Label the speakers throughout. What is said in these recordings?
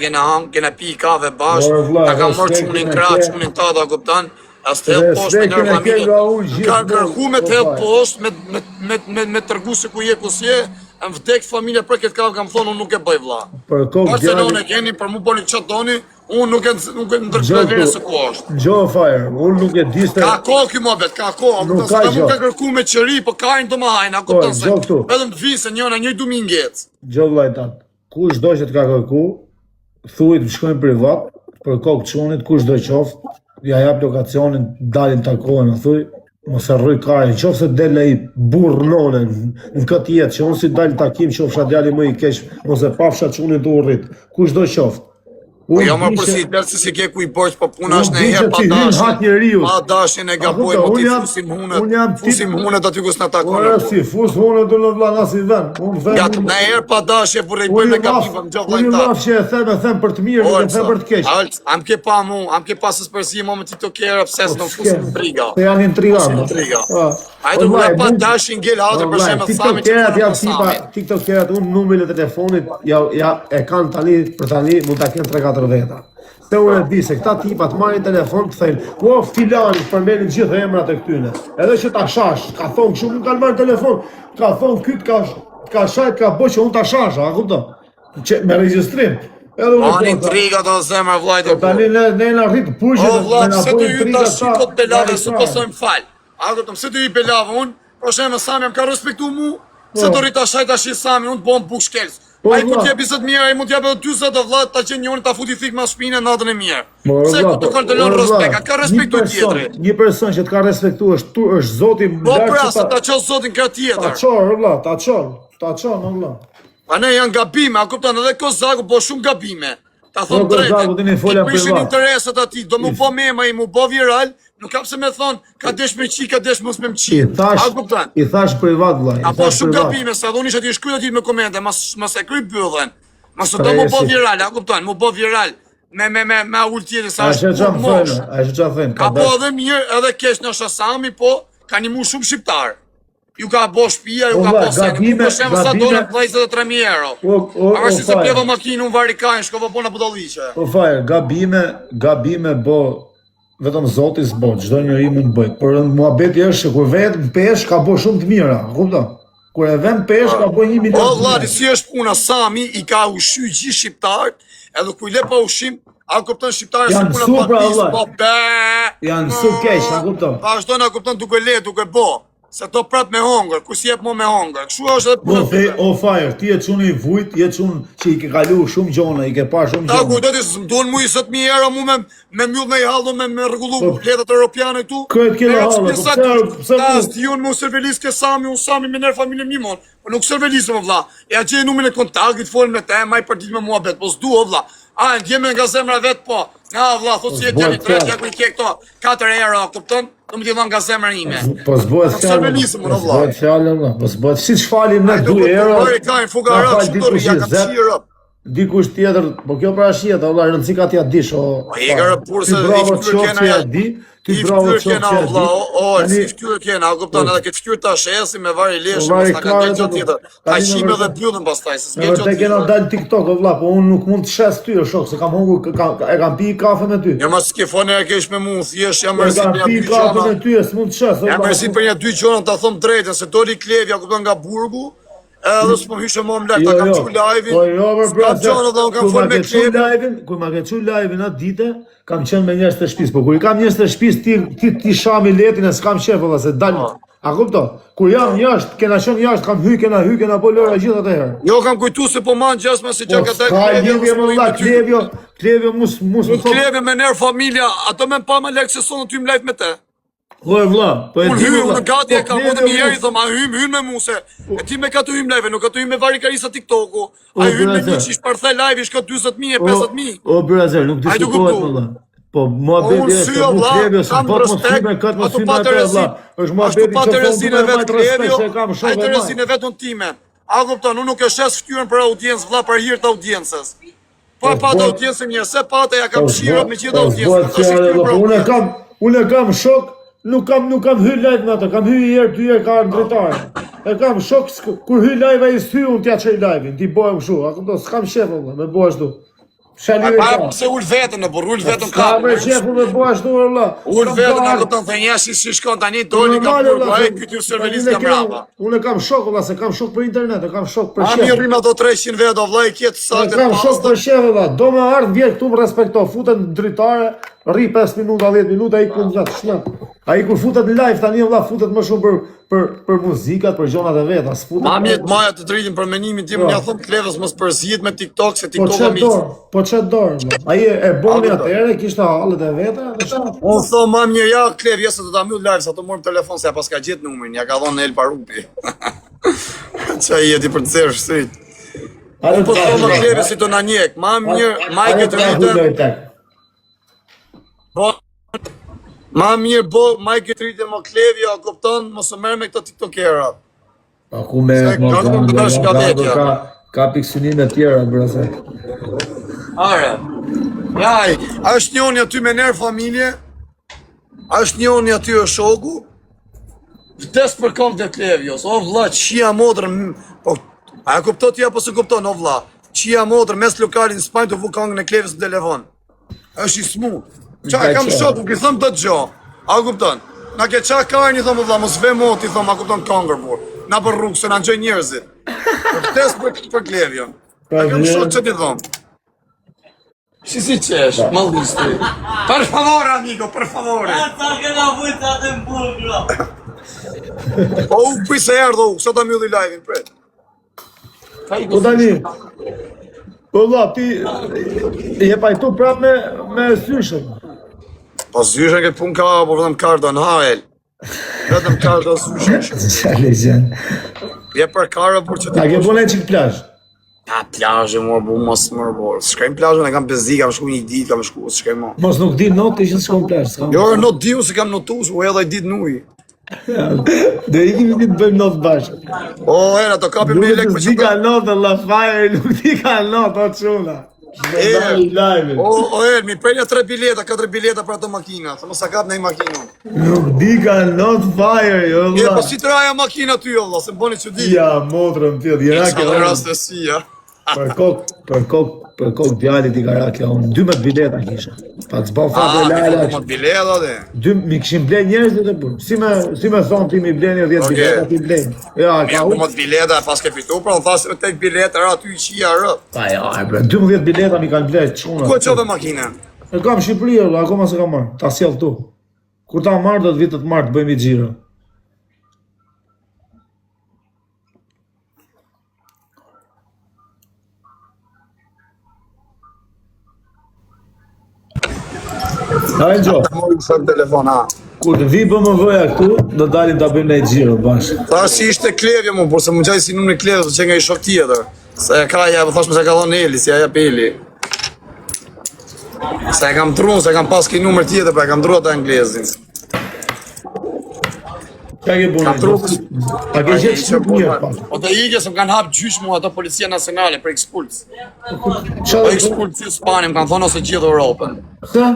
Speaker 1: kena pi kave bashkë, ta kam marrë qunin krah, qunin tata, kupton? As të help poshtë me nërë familje, kanë kërku me të help poshtë, me tërgu se ku je, ku s'je, më vdek familje për këtë kavë, kam thonë, unë nuk e bëj vlla. Barcelona keni, për mu boni që doni, unë nuk e ndërkëve se ku është.
Speaker 2: Gjo Fire, unë nuk e diste...
Speaker 1: Ka ko kjo mobet, ka ko, nuk ka kërku me qëri, për kajnë të më hajnë, a kupton se, vedëm të vinë se njëna njëj du mingec.
Speaker 2: Gjo vlajtat, kush do që të ka kërku, thuj të shkojnë privat, për kokë qunit, kush do qoftë, ja jap lokacionin, dalin takohen, thuj, mos e rrëj kajnë, qofë se dele i burë none në këtë jetë, që unë si dalin takim, qofë djali më i kesh, mos e pafsha qunin të urrit, kush do qoftë.
Speaker 1: Po jo më përsi, tërë si ke ku i borç, po puna është në herë pa dashin e gaboj, mo ti fusim hunet aty kus në takone.
Speaker 2: Si, fus hunet du në vla si ven.
Speaker 1: Ja të në herë pa dashin e burre i bëjnë e gabiva më gjovë
Speaker 2: lajta. Unë laf që e them për të mirë, nuk e them për të keq.
Speaker 1: Am ke pa mu, am ke pa së spërsi mo me tiktokera, pëse së në fusim intriga.
Speaker 2: Se janë intriga.
Speaker 1: Ajde vura pa dashin ngell hatër për shemë të sami që të sami.
Speaker 2: Tiktokerat unë numrin e telefonit, e kanë tani, për tani, mund ta kenë 3-4 veta. Se unë e di se këta tipat marrin telefon të thejnë, o filani përmenin gjithë emrat e këtyne. Edhe që ta shash, ka thonë kështu, nuk kanë marrë telefon, ka thonë kytë ka shajt, ka bo që unë ta shash, a kupto? Me registrim.
Speaker 1: Anë intriga të zemër vlajt e po.
Speaker 2: Tani ne në rritë pushë.
Speaker 1: O vlajt, se të ju ta shikot belave, su pësojmë falë. A kuptëm, se të ju belave unë, pro shemë Sami, ka respektu mu, se të rritë ta shajt ashi Sami, unë të bom buk shkelës. A i ku t'jep 20 mirë, a i mund t'jep edhe 20 dhe vlad, ta qenë njërën ta futi thik ma shpinë e natën e mirë. Se ku të kontrolon respekt, ka respektu tjetëri.
Speaker 2: Një person që t'ka respektu është zotin...
Speaker 1: Po pra, se ta qonë zotin ka tjetër.
Speaker 2: Ta qonë, vla, ta qonë, vla.
Speaker 1: A ne janë gabime, a kuptan edhe Kozaku, po shumë gabime. Ta thonë drejtë, i prishin interesat ati, do mu po mema i mu po viral, nuk kam se me thonë, ka desh me qi, ka desh mos me më qi. A kuptan?
Speaker 2: I thash privat, vla.
Speaker 1: A po shumë gabime, sa dhoni që ti shkryt ati me komente, mas e kry bëdhen. Mas do mu po viral, a kuptan, mu po viral. Me ullë tjetër, sa është kur mosh. Ka po edhe mirë, edhe kesh në Shasami, po, ka një mu shumë shqiptarë. Ju ka bo shpia, ju ka bo senë, ku për shemë sa dole 23.000 euro. A vërë si se pleva makinë, unë vari kajnë, shkova po në budalliqe.
Speaker 2: Po fajrë, gabime bo, vetëm zotis bo, gjdo njëri më në bëjt. Por muhabeti është që kur vetë pesh ka bo shumë të mira, kupta? Kur e vend pesh ka bo 1 milion.
Speaker 1: O vladi, si është puna, Sami i ka ushy gjithë shqiptarët, edhe ku i le pa ushim, a kupton shqiptarët se puna patis, po be!
Speaker 2: Janë su kesh, a kupton?
Speaker 1: Vazhdojnë a kupton duke le, duke bo. Se to prap me hongër, ku si jep mo me hongër, këshu është edhe puna të
Speaker 2: O Fire, ti e qunë i vujt, ti e qunë që i ke kalu shumë gjona, i ke pa shumë gjona.
Speaker 1: Ta ku do t'i s'mduon mu i 7.000 euro mu me mjull me i haldo me regullu letat europiane këtu.
Speaker 2: Këtë kene haldo, pëse
Speaker 1: ta s'tijun mu servelis ke Sami, unë Sami me nërë familje mimon, po nuk servelis më vla. E a gjej numin e kontaktit, folën me te, ma i përdit me mua bet, po s'du o vla. A, ndjeme nga zemra vetë po, nga vla, thot si e djeli tretë, ku i ke këto 4 euro, kupton? Do më t'i dhonë nga zemra ime.
Speaker 2: Po s'bojt fjallë, po s'bojt si që falim në 2 euro, dikush tjetër, po kjo pra shjet, Allah, rëndësi ka t'ja dish,
Speaker 1: i kërë purse, i fëtyrë kena, si fëtyrë kena, a kupton edhe këtë fëtyrë ta shesi me vari leshë, mas ta ka gjenë gjatë tjetër, ta shime dhe pjudën pastaj, se s'gjenë gjatë tjetër.
Speaker 2: Te kena dalë TikTok, vla, po unë nuk mund të shes ty, shok, se kam hongur, e kam pi kafe me ty.
Speaker 1: Ja ma s'ke fone e kesh me mu, thjesht, jam mërësi për një 2
Speaker 2: kafe me ty, s'mund të shes.
Speaker 1: Jam mërësi për një 2 gjona, ta thom drejtën, se doli Klevja, kupton nga Burgu, edhe s'po hyshë më më lek, ta kam qu live-in, s'kam qonë dhe unë kam fol me Klevja.
Speaker 2: Kur ma ke qu live-in atë dite, kam qenë me njerës të shpis, po kur i kam njerës të shpis, ti shami letin e s'kam qefë, dhe se dalë. A kupto? Kur jam jashtë, kena qenë jashtë, kam kena po lëra gjithë atë herë.
Speaker 1: Jo, kam kujtu se po manë gjasme si që ka
Speaker 2: Klevja, Klevja mus
Speaker 1: Klevja me nërë familja, ato me pa me lekë se sonë ty më live me te.
Speaker 2: O e vla, po e
Speaker 1: di vla. Unë gati e kam mundë mjeri, thëm, a hymë me muse. E ti me ka të hymë live, nuk ka të hymë me vari karisa TikToku. A hymë me një që ish parthe live, ish ka 20.000 e 50.000.
Speaker 2: O Brazer, nuk diskutohet më vla. Po mua bedi e se mu Klevjo, se bot më syme, këtë më syme e te vla. është mua bedi që
Speaker 1: fondë me majtë respekt që e kam shumë e majtë. Ajtë rëzine vetë unë time. A kupton, unë nuk e shes ftyrën për audiencë, vla për hirë të audiencës. Po e patë audiencë mirë, se patë ja kam shirët me gjithë audiencë.
Speaker 2: Unë e kam shok. Nuk kam hy live në atë, kam hy i herë, 2 herë ka në drejtarë. E kam shok, kur hy live e i s'hy, unë t'ja qëj live-in, t'i bojëm shu, a këmdo, s'kam shefë, me bojë shdu.
Speaker 1: Para se ul vetën në burr, ul vetën
Speaker 2: ka. Ka me shefu me bo ashtu valla.
Speaker 1: Ul vetën na kupton thënia si shkon tani doli ka burr, ai këtu survelis ka brava.
Speaker 2: Unë kam shok valla, se kam shok për internet, kam shok për shef.
Speaker 1: A mi rrim ato 300 vet vllai ket saktë.
Speaker 2: Kam shok për shef valla. Do më ardh vjen këtu më respekto, futet në dritare, rri 5 minuta, 10 minuta ai ku gjat shnat. Ai kur futet në live tani valla futet më shumë për muzikat, për gjonat e veta, s'futet.
Speaker 1: Mami të maja të dritin për menimin tim, ja thon Klevës mos përzihet me TikTok se TikTok ka miq.
Speaker 2: Po çet dorë. Ai e boni atëherë, kishte hallet e veta.
Speaker 1: Unë thon mam një ja Klev, jo se do ta mbyll live, sa të morëm telefon se ja pas ka gjet numrin, ja ka dhënë El Parupi. Çai jeti për të thësh srit. Po thon më Klevi si do na njek, mam një majke të rritë. Po ma mirë bo, majke të rritë më Klevi, a kupton, mos u merr me këto tiktokera.
Speaker 2: Pa ku me ka piksunime tjera, brase.
Speaker 1: Are, jaj, është njoni aty me nerë familje, është njoni aty o shoku, vdes për kom të Klevjos, o vlla, qia modrë, po, a kupto tja po se kupton, o vlla, qia modrë, mes lokalin Spanjë të vu kongën e Klevjos në telefon. është i smut. Qa kam shoku, ki thëm të gjo, a kupton? Na ke qa karni, thëmë vëlla, mos ve moti, thëmë, a kupton kongër, por. Na për rrugë, se na gjoj njerëzit. Vdes për Klevjon. A kam shoku që ti thëmë. Si qesh, maldisti. Per favore, amigo, per favore. O, pris e erdho, sa ta mjulli live-in, pret.
Speaker 2: Po tani, po la, ti je pajtu prap me syshën.
Speaker 1: Po syshën këtë pun ka, po vëdhëm kardo në hajel. Vetëm kardo syshën.
Speaker 2: Qale gjen.
Speaker 1: Je për kardo, por që ti...
Speaker 2: A ke pune qik plazh?
Speaker 1: Ja, plazhe, mor, bu, mos mërë, por. Shkrejmë plazhën, e kam bezdi, kam shku një dit, kam shku, shkrejmë mo.
Speaker 2: Mos nuk di not, ishën shkon plazh.
Speaker 1: Jo, not di, se kam notu, u edhe i dit nuj.
Speaker 2: Dhe i kimi të bëjmë not bashkë.
Speaker 1: O, era, të kapim një lek për që...
Speaker 2: Nuk di ka not, Allah fire, nuk di ka not, o quna.
Speaker 1: O, mi prejnja 3 bileta, 4 bileta për ato makina, se mos a kap në i makina.
Speaker 2: Nuk di ka not fire, jo Allah.
Speaker 1: Po si të raja makina ty, jo Allah, se më boni që di.
Speaker 2: Ja, motrëm tjët, jera ke
Speaker 1: dhe rastësia.
Speaker 2: Për kokë djallit i karake, unë 12 bileta kisha. Pa të zbal fatë e lala.
Speaker 1: 12 bileta dhe?
Speaker 2: Mi këshim blen njerëzit e burë. Si me thonë ti mi bleni 10 bileta ti blen. Ja,
Speaker 1: ka u. 12 bileta pas ke fitu, pra në thasë me tek bileta, ra ty i qia rë.
Speaker 2: Pa ja, 12 bileta mi kanë blet quna.
Speaker 1: Ku e qove makina?
Speaker 2: E kam Shqipëri, akoma se kam marrë, ta sjell tu. Kur ta marrë, do të vitë të marrë të bëjmë i gjiro. A e gjo? Kur të vi për më vëja këtu, do dalim të bëjmë në i gjiro bashkë.
Speaker 1: Ta si ishte Klevja mu, por se më gjaj si numër në Klevja, që nga i shok tjetër. Se e ka ja, thashme se ka dhonë Eli, si aja Peli. Se e kam trunë, se e kam pas ki numër tjetër, pa e kam trunë atë anglezin.
Speaker 2: Qa ke bune? A ke gjithë shumë njërë pa?
Speaker 1: O të igje se më kanë hapë gjysh mu ato Policia Nacionale për ekspuls. Po ekspuls si Spani, më kanë thonë ose gjithë Europën.
Speaker 2: Sa?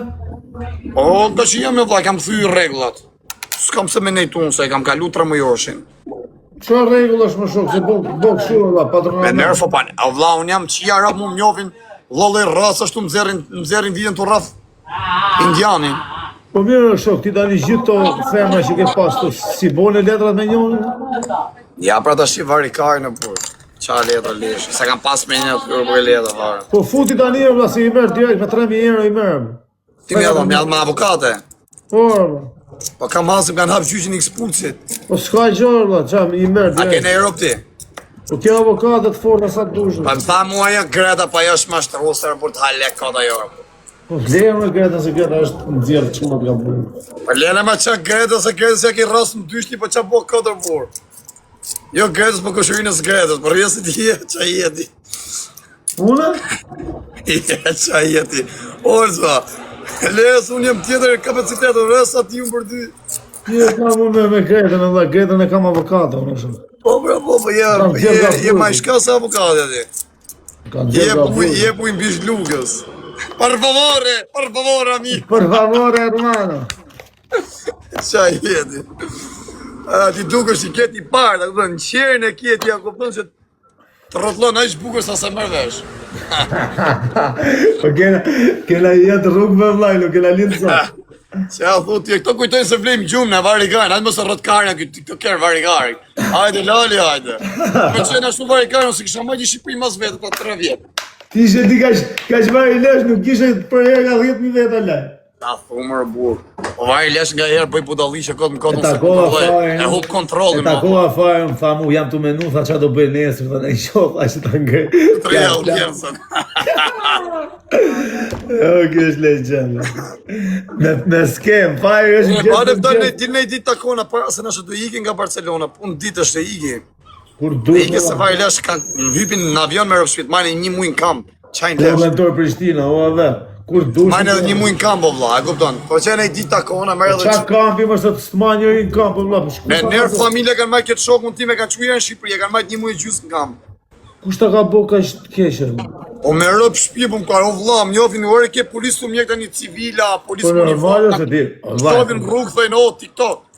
Speaker 1: O, të që jam e vla, kam thyë regullat. S'kam se me nejtu unë, se kam kalu 3 mujoshin.
Speaker 2: Qa regull është më shokë, se bëk shumë vla, patronat?
Speaker 1: Me nërë, fëpani, a vla, unë jam qia rap mu më njofin, lolle rrasë ashtu më zerin vitën të rrath indiani.
Speaker 2: Po mirë shokë, ti tani gjithë të femra që ke pas të si bone letrat me njone?
Speaker 1: Ja, pra ta shi varikari në burë. Qa letra leshë, se kam pas me një të për letra fare.
Speaker 2: Po futi tani e vla, si i merë direkt me 3.000 euro i merë.
Speaker 1: Ti me edhe, me edhe me avokate.
Speaker 2: Po, vla.
Speaker 1: Po kam hasim kanë hapë gjyqin i ekspulsit.
Speaker 2: Po s'ka i gjërë, vla, qa i merë direkt.
Speaker 1: A ke në Europë ti?
Speaker 2: Po kjo avokate të forta sa të dushën.
Speaker 1: Pa më tha mua jo Greta, pa jo shma shtrusër për të halek kota jo.
Speaker 2: Po lejë me Greta, se Greta është në zjerë që më të ka burë.
Speaker 1: Po lejë me qa Greta, se Greta se ki rrasë në dyshti, po qa bo kota burë. Jo Gretës, po këshurinës Gretës, por vjesit je, qa jeti.
Speaker 2: Una?
Speaker 1: Je, qa jeti. Orza, lejës unë jem tjetër kapacitetë, rresa ti unë për ty.
Speaker 2: Ti e kam unë me Gretën, edhe Gretën e kam avokate, unë shumë.
Speaker 1: Po, je ma i shka se avokate ti. Je pu i mbish lukës. Per favore, amico.
Speaker 2: Per favore, hermano.
Speaker 1: Qa jeti. Ti duke është i keti parë, në qerën e keti, ja kupton që Të rrotllon aq bukur sa se merr vesh.
Speaker 2: Po kena jetë rrugëve vllai, nuk kena lidhë sa.
Speaker 1: Se ja thotë, këto kujtojnë se vlejmë gjumë në varigan, hajde mos e rrot karën ky TikToker varigarik. Hajde Lali, hajde. Po çena ashtu varigan ose kisha marrë Shqipëri mas vetë pa 3 vjet.
Speaker 2: Ti ishe di kaq vari lesh, nuk kishe për herë nga 10.000 veta laj.
Speaker 1: Ta thumër burr. Po vari lesh nga herë bëj budalliqe kot më kot
Speaker 2: E takova fare.
Speaker 1: E hub kontrollin.
Speaker 2: E takova fare, më tha mu, jam tu menu, tha çfarë do bëj nesër, tha ai shoh, ai ta ngre. Kjo është legjenda. Me skem, fare është
Speaker 1: gjë. Po ne ditë takona para se na do ikin nga Barcelona, punë ditë është e ikin.
Speaker 2: Kur duhet.
Speaker 1: Ikë se vari lesh kanë hypin në avion me rrobshpit, marrin 1 muaj në kamp. Çajin lesh.
Speaker 2: Parlamentor Prishtina, o ave. Kur duhet.
Speaker 1: Marrin edhe 1 muaj në kamp valla, e kupton? Po që ne ditë takona merr edhe.
Speaker 2: Çfarë kampi më sot s'ma njëri në kamp valla.
Speaker 1: Ne ner familja kanë marrë këtë shokun tim e kanë çuar në Shqipëri, e kanë marrë 1 muaj gjysmë në kamp.
Speaker 2: Kush ta ka bë kaq të keqër?
Speaker 1: O me rëp shtëpi po më ka vëlla, më njofin ore ke policë mjek tani civila, policë
Speaker 2: Po normale se di.
Speaker 1: Stovin rrugë thënë o TikTok.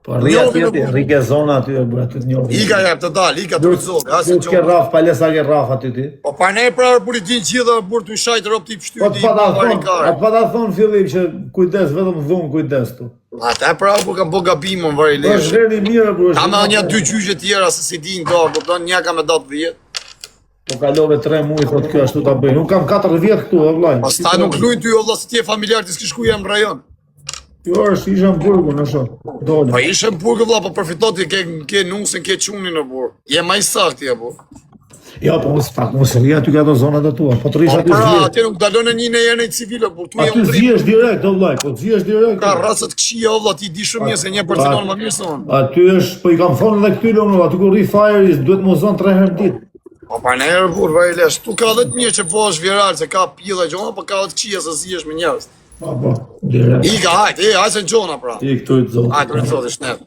Speaker 2: Po rrike zona aty e bura aty të njohur.
Speaker 1: Ika jap të dal, ika të zog, asë
Speaker 2: çon. Ke rraf, palesa ke rraf aty ti.
Speaker 1: Po pa ne pra politin gjithë burr tu shajt rrop ti pshtyri.
Speaker 2: Po pa ta thon fillim që kujdes vetëm dhun kujdes tu.
Speaker 1: Ata pra po kanë bë gabimon vari lesh.
Speaker 2: Po zheni mirë bro.
Speaker 1: Ka më një 2 gjyqe tjera se si din do, kupton, një ka më datë 10.
Speaker 2: Po kalove 3 muaj thot kjo ashtu ta bëj. Unë kam 4 vjet këtu vllai.
Speaker 1: Pastaj nuk luajn ty valla se ti je familjar ti s'kish ku jam në rajon.
Speaker 2: Jo, është isha në burgu në shoh. Dole.
Speaker 1: Po ishe në burgu valla, po përfiton ti ke nusën, ke çunin në burg. Je më i saktë apo?
Speaker 2: Jo, po mos ri aty ka ato zonat e tua. Po të rish aty.
Speaker 1: Po aty nuk dalon në një herë në civil, por tu je
Speaker 2: aty ziesh direkt vllai, po ziesh direkt.
Speaker 1: Ka racet këqija valla, ti di shumë mirë se një person më mirë se unë.
Speaker 2: Aty është, po i kam thonë edhe këty lëmë, aty ku rri fire duhet mos zon 3 herë ditë.
Speaker 1: Po pa ne herë burr vaj lesh, tu ka 10 mirë që po është viral se ka pilla gjona, po ka 10 këqija se ziesh me njerëz.
Speaker 2: Po, direkt.
Speaker 1: Ika, hajde, hajde se gjona pra.
Speaker 2: I këtu i zot.
Speaker 1: Hajde, të zotë shnet.